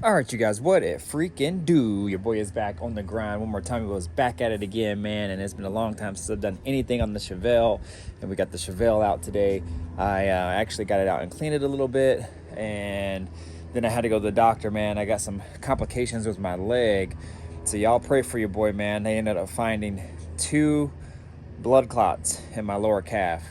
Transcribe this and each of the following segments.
All right, you guys, what it freaking do? Your boy is back on the grind one more time. He was back at it again, man, and it's been a long time since I've done anything on the Chevelle, and we got the Chevelle out today. I actually got it out and cleaned it a little bit, and then I had to go to the doctor, man. I got some complications with my leg, so y'all pray for your boy, man. They ended up finding 2 blood clots in my lower calf.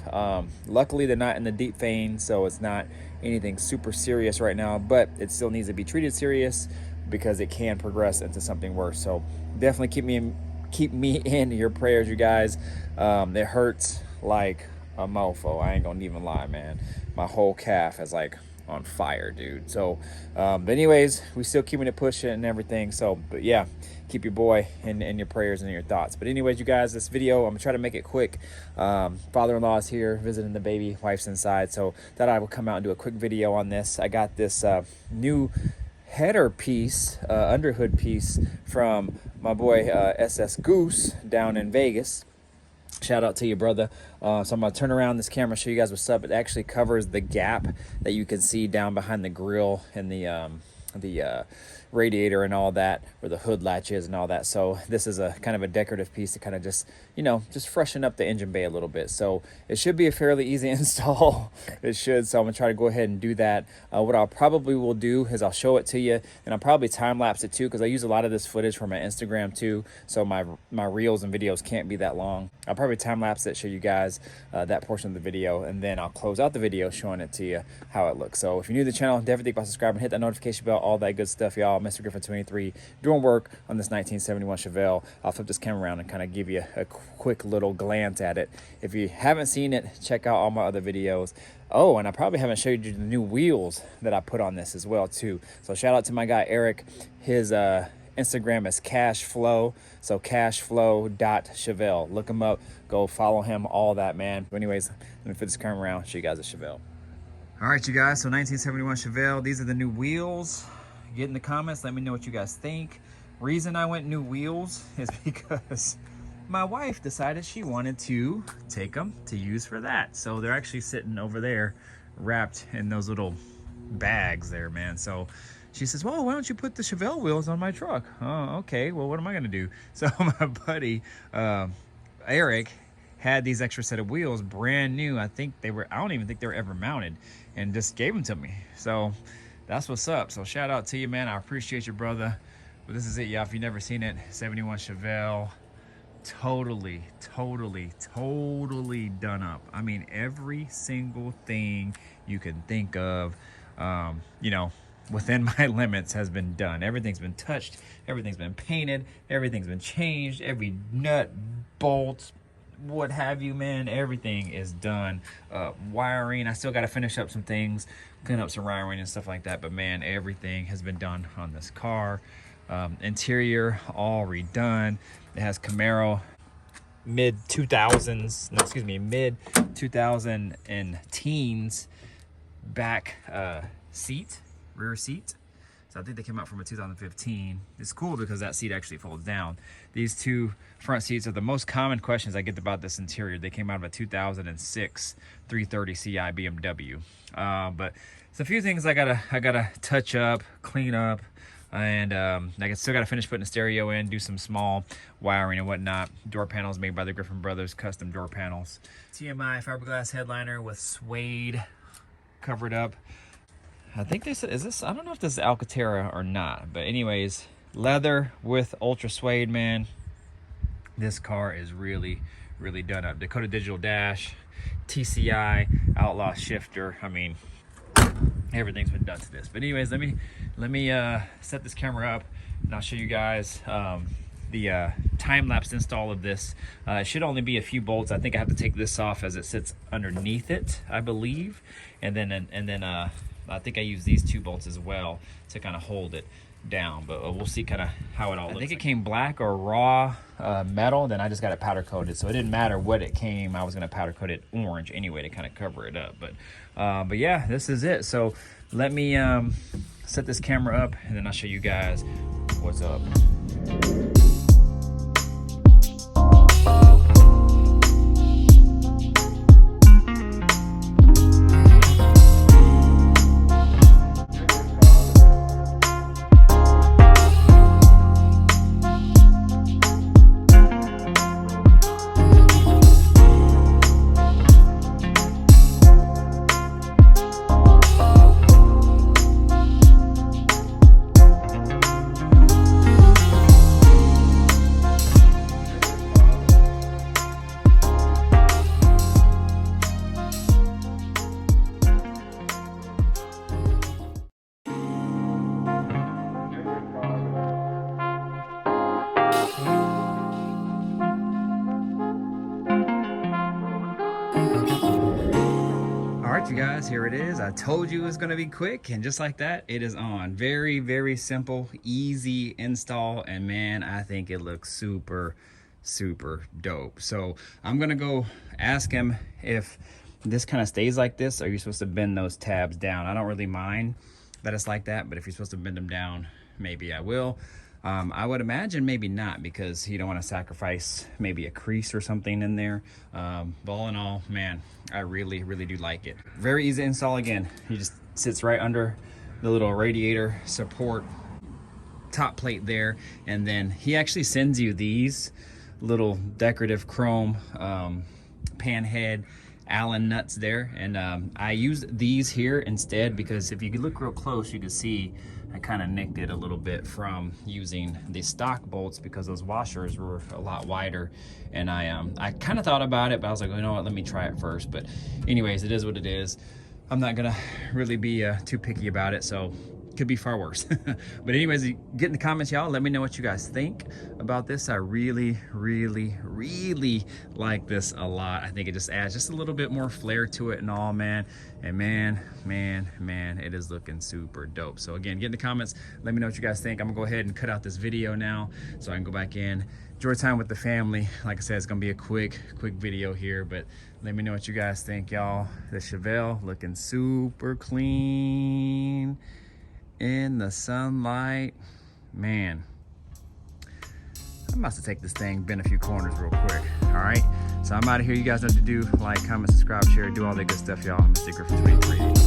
Luckily, they're not in the deep vein, so it's not anything super serious right now, but it still needs to be treated serious because it can progress into something worse. So definitely keep me in your prayers, you guys. It hurts like a mofo. I ain't gonna even lie, man. My whole calf is like on fire, dude. So but anyways, we still keeping it pushing and everything. So but yeah, keep your boy in your prayers and in your thoughts. But anyways, you guys, this video, I'm gonna try to make it quick. Father-in-law is here visiting the baby, wife's inside, so thought I would come out and do a quick video on this. I got this new header piece, underhood piece from my boy SS Goosse down in Vegas. Shout out to you, brother. So I'm gonna turn around this camera, show you guys what's up. It actually covers the gap that you can see down behind the grill and the radiator and all that, where the hood latch is and all that. So this is a kind of a decorative piece to kind of just, you know, just freshen up the engine bay a little bit. So it should be a fairly easy install. It should. So I'm gonna try to go ahead and do that. What I'll probably will do is I'll show it to you, and I'll probably time lapse it too, because I use a lot of this footage for my Instagram too. So my reels and videos can't be that long. I'll probably time lapse it, show you guys that portion of the video, and then I'll close out the video showing it to you how it looks. So if you're new to the channel, definitely think about subscribing, hit that notification bell, all that good stuff, y'all. Mr. Griffin 23 doing work on this 1971 Chevelle. I'll flip this camera around and kind of give you a quick little glance at it. If you haven't seen it, check out all my other videos. Oh, and I probably haven't showed you the new wheels that I put on this as well too. So shout out to my guy Eric. His Instagram is cashflow, so cashflow.chevelle. Look him up, go follow him, all that, man. But anyways, let me flip this camera around, show you guys a Chevelle. All right, you guys, so 1971 Chevelle, these are the new wheels. Get in the comments, let me know what you guys think. Reason I went new wheels is because my wife decided she wanted to take them to use for that. So they're actually sitting over there wrapped in those little bags there, man. So she says, well, why don't you put the Chevelle wheels on my truck? Oh, okay, well, what am I gonna do? So my buddy, Eric, had these extra set of wheels, brand new. I don't even think they were ever mounted, and just gave them to me. So that's what's up. So shout out to you, man. I appreciate you, brother. But this is it, y'all. If you've never seen it, 71 Chevelle, totally done up. I mean, every single thing you can think of, you know, within my limits has been done. Everything's been touched, everything's been painted, everything's been changed, every nut, bolt, what have you, man, everything is done. Wiring, I still got to finish up some things, clean up some wiring and stuff like that, but man, everything has been done on this car. Interior all redone. It has Camaro mid 2000s and teens back rear seat. So I think they came out from a 2015. It's cool because that seat actually folds down. These 2 front seats are the most common questions I get about this interior. They came out of a 2006 330 Ci BMW. But it's a few things I gotta touch up, clean up, and I still gotta finish putting the stereo in, do some small wiring and whatnot. Door panels made by the Griffin Brothers, custom door panels. TMI fiberglass headliner with suede covered up. I think they said, I don't know if this is Alcantara or not, but anyways, leather with ultra suede, man. This car is really done up. Dakota digital dash, TCI, outlaw shifter. I mean, everything's been done to this. But anyways, let me set this camera up, and I'll show you guys the time-lapse install of this. It should only be a few bolts. I think I have to take this off as it sits underneath it, I believe, and then I think I use these 2 bolts as well to kind of hold it down, but we'll see kind of how it all looks. I think it came black or raw metal, then I just got it powder coated, so it didn't matter what it came. I was going to powder coat it orange anyway to kind of cover it up. But yeah, this is it. So let me set this camera up, and then I'll show you guys what's up. guys, here it is. I told you it was gonna be quick, and just like that, it is on. Very, very simple, easy install, and man, I think it looks super, super dope. So I'm gonna go ask him if this kind of stays like this, or are you supposed to bend those tabs down? I don't really mind that it's like that, but if you're supposed to bend them down, maybe I will. I would imagine maybe not, because you don't want to sacrifice maybe a crease or something in there. But all in all, man, I really, really do like it. Very easy to install. Again, he just sits right under the little radiator support top plate there, and then he actually sends you these little decorative chrome pan head Allen nuts there, and I used these here instead because if you could look real close, you could see I kind of nicked it a little bit from using the stock bolts, because those washers were a lot wider, and I kind of thought about it, but I was like, you know what, let me try it first. But anyways, it is what it is. I'm not gonna really be too picky about it, so could be far worse. But anyways, get in the comments, y'all. Let me know what you guys think about this. I really, really, really like this a lot. I think it just adds just a little bit more flair to it and all, man. And man, it is looking super dope. So again, get in the comments. Let me know what you guys think. I'm gonna go ahead and cut out this video now so I can go back in, enjoy time with the family. Like I said, it's gonna be a quick video here, but let me know what you guys think, y'all. The Chevelle looking super clean in the sunlight, man. I'm about to take this thing, bend a few corners real quick. All right, so I'm out of here. You guys know what to do. Like, comment, subscribe, share, do all that good stuff, y'all. I'm Mr. Griffin 23.